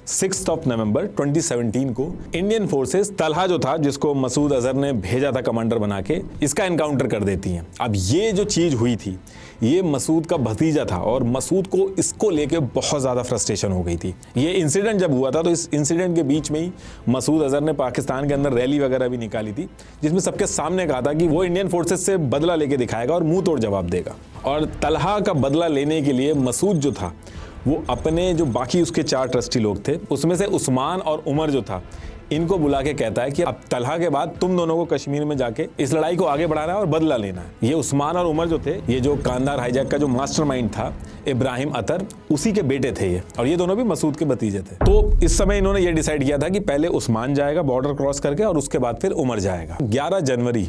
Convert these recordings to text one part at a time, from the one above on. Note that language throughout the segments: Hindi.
6 नवंबर 2017 को इंडियन फोर्सेस तलहा जो था, जिसको मसूद अजहर ने भेजा था कमांडर बना के, इसका एनकाउंटर कर देती हैं। अब ये जो चीज़ हुई थी, ये मसूद का भतीजा था और मसूद को इसको लेके बहुत ज़्यादा फ्रस्ट्रेशन हो गई थी। ये इंसिडेंट जब हुआ था तो इस इंसिडेंट के बीच में ही मसूद अजहर ने पाकिस्तान के अंदर रैली वगैरह भी निकाली थी, जिसमें सबके सामने कहा था कि वो इंडियन फोर्सेस से बदला लेके दिखाएगा और मुंह तोड़ जवाब देगा। और तलहा का बदला लेने के लिए मसूद जो था वो अपने जो बाकी उसके 4 ट्रस्टी लोग थे, उसमें से उस्मान और उमर जो था, इनको बुला के कहता है कि अब तलहा के बाद तुम दोनों को कश्मीर में जाके इस लड़ाई को आगे बढ़ाना है और बदला लेना है। ये उस्मान और उमर जो थे, ये जो कांदार हाईजैक का जो मास्टरमाइंड था इब्राहिम अतर, उसी के बेटे थे ये, और ये दोनों भी मसूद के भतीजे थे। तो इस समय इन्होंने ये डिसाइड किया था कि पहले उस्मान जाएगा बॉर्डर क्रॉस करके और उसके बाद फिर उमर जाएगा। 11 जनवरी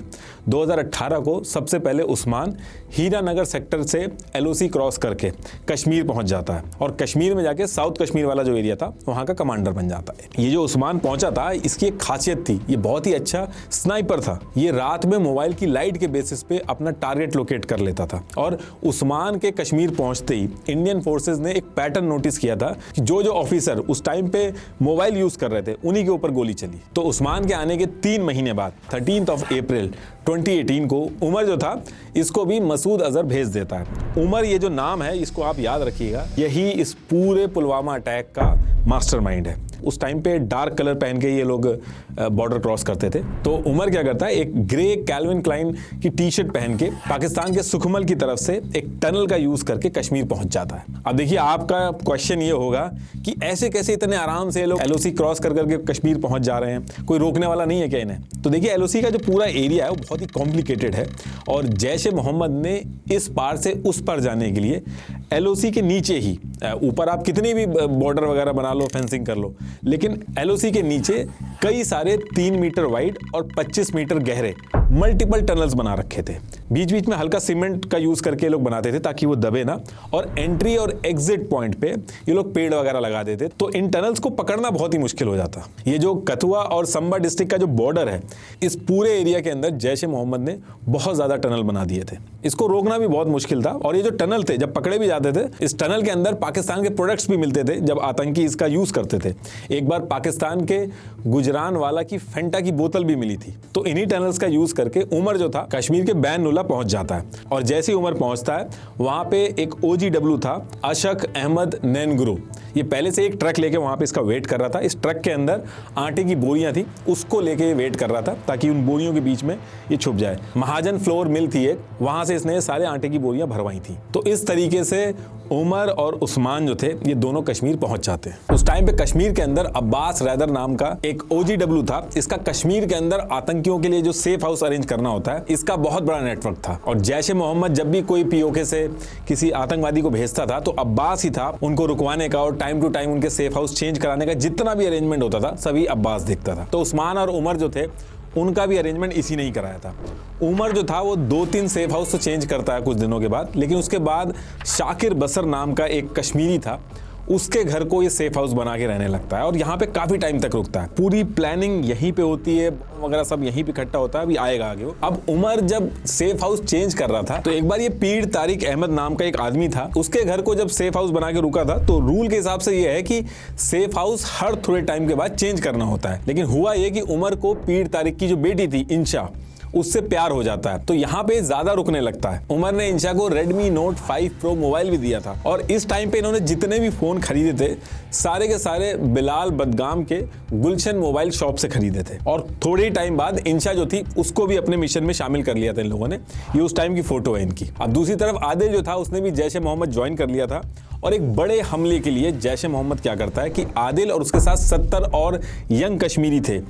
2018 को सबसे पहले उस्मान हीरानगर सेक्टर से LOC क्रॉस करके कश्मीर पहुंच जाता है और कश्मीर में जाके साउथ कश्मीर वाला जो एरिया था वहां का कमांडर बन जाता है। ये जो उस्मान पहुंचा था, इसकी एक खासियत थी, ये बहुत ही अच्छा स्नाइपर था। ये रात में मोबाइल की लाइट के बेसिस पे अपना टारगेट लोकेट कर लेता था। और उस्मान के कश्मीर पहुंचते ही इंडियन फोर्सेस ने एक पैटर्न नोटिस किया था कि जो ऑफिसर उस टाइम पे मोबाइल यूज कर रहे थे उन्हीं के ऊपर गोली चली। तो उस्मान के आने के 3 महीने बाद 13 अप्रैल 2018 को उमर जो था, इसको भी मसूद अजहर भेज देता है। उमर ये जो नाम है, इसको आप याद रखिएगा, यही इस पूरे पुलवामा अटैक का मास्टरमाइंड है। उस टाइम पे डार्क कलर पहन के ये लोग बॉर्डर क्रॉस करते थे। तो उमर क्या करता है, एक ग्रे कैल्विन क्लाइन की टी-शर्ट पहन के पाकिस्तान के सुखमल की तरफ से एक टनल का यूज करके कश्मीर पहुंच जाता है। अब देखिए, आपका क्वेश्चन ये होगा कि ऐसे कैसे इतने आराम से ये लोग LOC क्रॉस कर करके कश्मीर पहुंच जा रहे हैं, कोई रोकने वाला नहीं है क्या इन्हें? तो देखिए, LOC का जो पूरा एरिया है वो बहुत ही कॉम्प्लिकेटेड है और जैश ए मोहम्मद ने इस पार से उस पार जाने के लिए LOC के नीचे ही, ऊपर आप कितनी भी बॉर्डर वगैरह बना लो, फेंसिंग कर लो, लेकिन LOC के नीचे कई सारे 3 मीटर वाइड और 25 मीटर गहरे मल्टीपल टनल्स बना रखे थे। बीच बीच में हल्का सीमेंट का यूज करके लोग बनाते थे ताकि वो दबे ना, और एंट्री और एग्जिट पॉइंट पे ये लोग पेड़ वगैरह लगा देते, तो इन टनल्स को पकड़ना बहुत ही मुश्किल हो जाता। ये जो कथुआ और संबा डिस्ट्रिक्ट का जो बॉर्डर है, इस पूरे एरिया के अंदर जैश ए मोहम्मद ने बहुत ज्यादा टनल बना दिए थे। इसको रोकना भी बहुत मुश्किल था। और ये जो टनल थे, जब पकड़े भी जाते थे, इस टनल के अंदर पाकिस्तान के प्रोडक्ट्स भी मिलते थे जब आतंकी इसका यूज करते थे। एक बार पाकिस्तान के गुजरान वाला की फेंटा की बोतल भी मिली थी। तो इन्हीं टनल्स का यूज करके उमर जो था कश्मीर के बैनुल्ला पहुंच जाता है। और जैसे ही उमर पहुंचता है, वहां पे एक OGW था, अशक अहमद नैनगुरु। ये पहले से एक ट्रक लेके वहां पे इसका वेट कर रहा था। इस ट्रक के अंदर आटे की बोरियां थी, उसको लेके वेट कर रहा था ताकि उन बोरियों के बीच में ये छुप जाए। महाजन फ्लोर मिल थी एक, वहां से इसने सारे आटे की बोरियां भरवाई थी। तो इस तरीके से उमर और उस्मान जो थे, ये दोनों कश्मीर पहुंच जाते हैं। उस टाइम पे कश्मीर के अंदर अब्बास रैदर नाम का एक OGW था। इसका कश्मीर के अंदर आतंकियों के लिए जो सेफ हाउस अरेंज करना होता है, इसका बहुत बड़ा नेटवर्क था। और जैश ए मोहम्मद जब भी कोई POK से किसी आतंकवादी को भेजता था, तो अब्बास ही था उनको रुकवाने का और टाइम टू टाइम उनके सेफ हाउस चेंज कराने का। जितना भी अरेंजमेंट होता था, सभी अब्बास देखता था। तो उस्मान और उमर जो थे, उनका भी अरेंजमेंट इसी ने ही कराया था। उमर जो था वो 2-3 सेफ हाउस तो चेंज करता है कुछ दिनों के बाद, लेकिन उसके बाद शाकिर बसर नाम का एक कश्मीरी था, उसके घर को ये सेफ हाउस बना के रहने लगता है और यहाँ पे काफी टाइम तक रुकता है। पूरी प्लानिंग यहीं पे होती है वगैरह, सब यहीं पे इकट्ठा होता है। अभी आएगा आगे वो। अब उमर जब सेफ हाउस चेंज कर रहा था, तो एक बार ये पीर तारिक अहमद नाम का एक आदमी था, उसके घर को जब सेफ हाउस बना के रुका था, तो रूल के हिसाब से ये है कि सेफ हाउस हर थोड़े टाइम के बाद चेंज करना होता है। लेकिन हुआ ये कि उमर को पीर तारिक की जो बेटी थी इंशा, उससे प्यार हो जाता है, तो यहाँ पे ज्यादा रुकने लगता है। उमर ने इंशा को Redmi Note 5 Pro मोबाइल भी दिया था। और इस टाइम पे इन्होंने जितने भी फोन खरीदे थे, सारे के सारे बिलाल बदगाम के गुलशन मोबाइल शॉप से खरीदे थे। और थोड़े ही टाइम बाद इंशा जो थी, उसको भी अपने मिशन में शामिल कर लिया था इन लोगों ने। ये उस टाइम की फोटो है इनकी। अब दूसरी तरफ आदिल जो था, उसने भी जैश ए मोहम्मद ज्वाइन कर लिया था। और एक बड़े हमले के लिए जैश ए मोहम्मद क्या करता है कि आदिल और उसके साथ 70 और यंग कश्मीरी थे,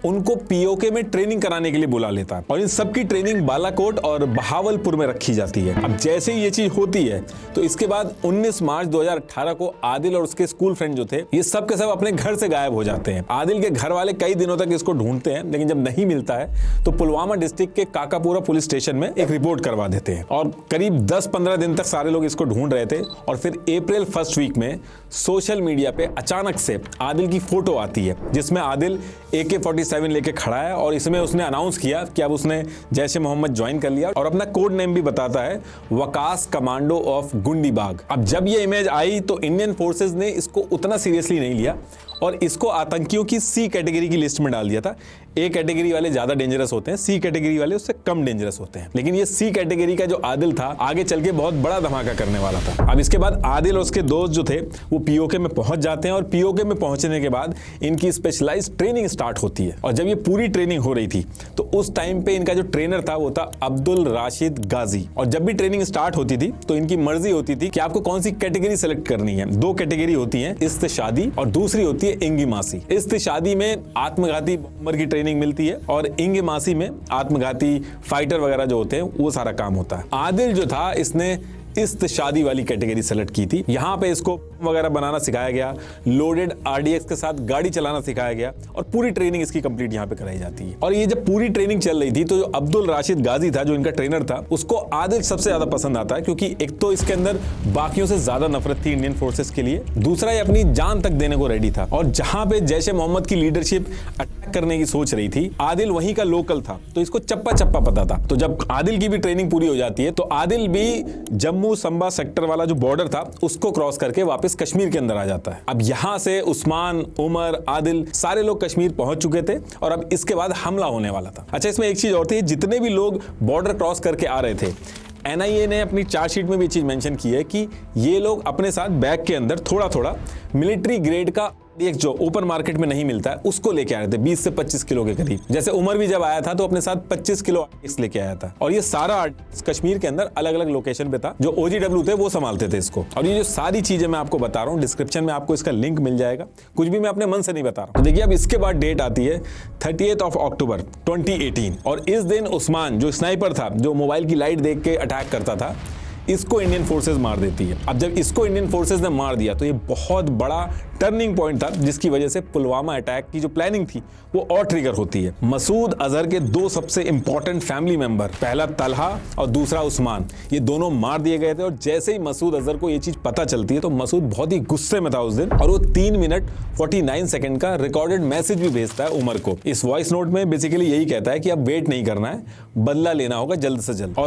उनको POK में ट्रेनिंग कराने के लिए बुला लेता है। और इन सबकी ट्रेनिंग बालाकोट और बहावलपुर में रखी जाती है। अब जैसे ही ये चीज होती है, तो इसके बाद 19 मार्च 2018 को आदिल और उसके स्कूल फ्रेंड जो थे, ये सब के सब अपने घर से गायब हो जाते हैं। आदिल के घर वाले कई दिनों तक इसको ढूंढते हैं, लेकिन जब नहीं मिलता है, तो पुलवामा डिस्ट्रिक्ट के काकापुरा पुलिस स्टेशन में एक रिपोर्ट करवा देते हैं। और करीब 10-15 दिन तक सारे लोग इसको ढूंढ रहे थे। और फिर अप्रैल 1 वीक में सोशल मीडिया पे अचानक से आदिल की फोटो आती है, जिसमें आदिल AK-47 लेके खड़ा है और इसमें उसने अनाउंस किया कि अब उसने जैश ए मोहम्मद ज्वाइन कर लिया। और अपना कोड नेम भी बताता है, वकास कमांडो ऑफ गुंडीबाग। अब जब ये इमेज आई, तो इंडियन फोर्सेस ने इसको उतना सीरियसली नहीं लिया और इसको आतंकियों की सी कैटेगरी की लिस्ट में डाल दिया था। ए कैटेगरी वाले ज्यादा डेंजरस होते हैं, सी कैटेगरी वाले उससे कम डेंजरस होते हैं। लेकिन ये सी कैटेगरी का जो आदिल था आगे चल के बहुत बड़ा धमाका करने वाला था। अब इसके बाद आदिल और उसके दोस्त जो थे वो पीओके में पहुंच जाते हैं और पीओके में पहुंचने के बाद इनकी स्पेशलाइज्ड ट्रेनिंग स्टार्ट होती है। और जब ये पूरी ट्रेनिंग हो रही थी तो उस टाइम पे इनका जो ट्रेनर था वो था अब्दुल राशिद गाजी। और जब भी ट्रेनिंग स्टार्ट होती थी तो इनकी मर्जी होती थी कि आपको कौन सी कैटेगरी सेलेक्ट करनी है। दो कैटेगरी होती है, इस्तिशादी और दूसरी होती है इंगिमासी। इस्तिशादी में आत्मघाती बॉम्बर की ट्रेनिंग मिलती है और इंगिमासी में आत्मघाती फाइटर वगैरह जो होते हैं वो सारा काम होता है। आदिल जो था इसने इस्तिशादी वाली कैटेगरी सेलेक्ट की थी। यहाँ पे इसको वगैरह बनाना सिखाया गया, लोडेड आरडीएक्स के साथ गाड़ी चलाना सिखाया गया और पूरी ट्रेनिंग इसकी कंप्लीट यहाँ पे कराई जाती है। और ये जब पूरी ट्रेनिंग चल रही थी तो जो अब्दुल राशिद गाजी था जो इनका ट्रेनर था उसको आदिल सबसे ज्यादा पसंद आता है, क्योंकि एक तो इसके अंदर बाकियों से ज्यादा नफरत थी इंडियन फोर्सेस के लिए, दूसरा ये अपनी जान तक देने को रेडी था। और जहां पे जैश ए मोहम्मद की लीडरशिप अटैक करने की सोच रही थी आदिल वहीं का लोकल था तो इसको चप्पा चप्पा पता था। तो जब आदिल की भी ट्रेनिंग पूरी हो जाती है तो आदिल भी जम्मू संबा सेक्टर वाला जो बॉर्डर था उसको क्रॉस करके वापस कश्मीर के अंदर आ जाता है। अब यहां से उस्मान, उमर, आदिल सारे लोग कश्मीर पहुंच चुके थे और अब इसके बाद हमला होने वाला था। अच्छा, इसमें एक चीज और थी, जितने भी लोग बॉर्डर क्रॉस करके आ रहे थे एनआईए ने अपनी चार्जशीट में भी चीज मेंशन की है कि ये लोग अपने साथ बैग के अंदर थोड़ा थोड़ा मिलिट्री ग्रेड का एक जो ओपन मार्केट में नहीं मिलता है उसको लेके आए थे 20 से 25 किलो के करीब। जैसे उमर भी जब आया था तो अपने साथ 25 किलो आर्टिक्स लेके आया था। और ये सारा आर्टिक्स कश्मीर के अंदर अलग अलग लोकेशन पे था, जो ओजीडब्ल्यू थे वो संभालते थे इसको। और ये जो सारी चीजें मैं आपको बता रहा हूँ डिस्क्रिप्शन में आपको इसका लिंक मिल जाएगा, कुछ भी मैं अपने मन से नहीं बता रहा हूँ। तो देखिए अब इसके बाद डेट आती है 30 अक्टूबर 2018 और इस दिन उस्मान जो स्नाइपर था जो मोबाइल की लाइट देख के अटैक करता था इसको इंडियन फोर्सेस मार देती है। अब जब इसको इंडियन फोर्सेस ने मार दिया तो ये बहुत बड़ा टर्निंग पॉइंट था जिसकी वजह से पुलवामा अटैक की जो प्लानिंग थी वो और ट्रिगर होती है। मसूद अजहर के दो सबसे इंपॉर्टेंट फैमिली मेंबर, पहला तलहा और दूसरा उस्मान, ये दोनों मार दिए गए थे। और जैसे ही मसूद अजहर को ये चीज पता चलती है तो मसूद बहुत ही गुस्से में था उस दिन और वो 3 मिनट 49 सेकंड का रिकॉर्डेड मैसेज भी भेजता है उमर को। इस वॉइस नोट में बेसिकली यही कहता है कि अब वेट नहीं करना है, बदला लेना होगा जल्द से जल्द। और